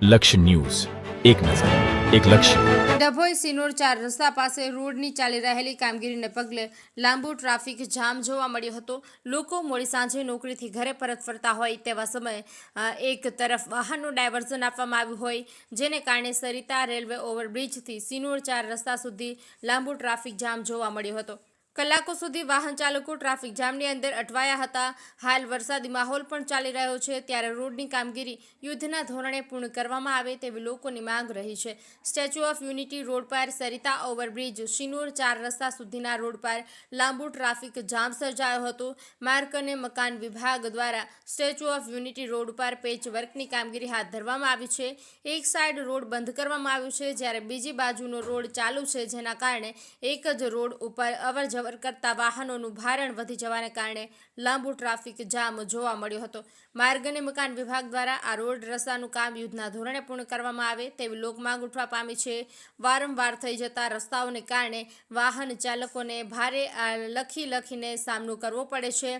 લક્ષ્ય ન્યૂઝ, એક નજર, એક લક્ષ્ય. ડભોઈ સિનોર 4 રસ્તા પાસે રોડની ચાલી રહેલી કામગીરીને પગલે લાંબુ ટ્રાફિક જામ જોવા મળ્યો હતો. લોકો મોડી સાંજે નોકરીથી ઘરે પરત ફરતા હોય તેવા સમયે એક તરફ વાહનનું ડાયવર્ઝન આપવામાં આવ્યું હોય જેને કારણે સરિતા રેલવે ઓવરબ્રિજથી સિનોર 4 રસ્તા સુધી લાંબુ ટ્રાફિક જામ જોવા મળ્યો હતો. કલાકો સુધી વાહન ચાલકો ટ્રાફિક જામની અંદર અટવાયા હતા. હાલ વરસાદી માહોલ પણ ચાલી રહ્યો છે ત્યારે રોડની કામગીરી યુદ્ધના ધોરણે પૂર્ણ કરવામાં આવે તેવી લોકોની માંગ રહી છે. સ્ટેચ્યુ ઓફ યુનિટી રોડ પર સરિતા ઓવરબ્રિજ સિનોર 4 રસ્તા સુધીના રોડ પર લાંબુ ટ્રાફિક જામ સર્જાયો હતો. માર્ગ અને મકાન વિભાગ દ્વારા સ્ટેચ્યુ ઓફ યુનિટી રોડ પર પેચ વર્કની કામગીરી હાથ ધરવામાં આવી છે. એક સાઈડ રોડ બંધ કરવામાં આવ્યો છે જ્યારે બીજી બાજુનો રોડ ચાલુ છે, જેના કારણે એક જ રોડ ઉપર અવર કરતા વાહનોનું ભારણ વધી જવાને કારણે લાંબુ ટ્રાફિક જામ જોવા મળ્યો હતો. માર્ગ અને મકાન વિભાગ દ્વારા આ રોડ રસ્તાનું કામ યુદ્ધના ધોરણે પૂર્ણ કરવામાં આવે તેવી લોકમાંગ ઉઠવા પામી છે. વારંવાર થઈ જતા રસ્તાઓને કારણે વાહન ચાલકોને ભારે લખીને સામનો કરવો પડે છે.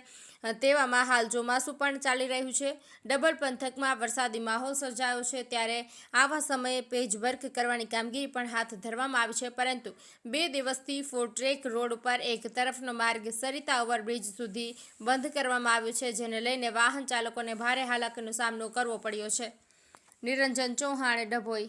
તેવામાં હાલ ચોમાસું પણ ચાલી રહ્યું છે. ડભોઈ પંથકમાં વરસાદી માહોલ સર્જાયો છે ત્યારે આવા સમયે પેજ વર્ક કરવાની કામગીરી પણ હાથ ધરવામાં આવી છે, પરંતુ 2 દિવસથી 4 ટ્રેક રોડ પર એક તરફનો માર્ગ સરિતા ઓવરબ્રિજ સુધી બંધ કરવામાં આવ્યો છે, જેને લઈને વાહન ચાલકોને ભારે હાલાકીનો સામનો કરવો પડ્યો છે. નિરંજન ચૌહાણ, ડભોઈ.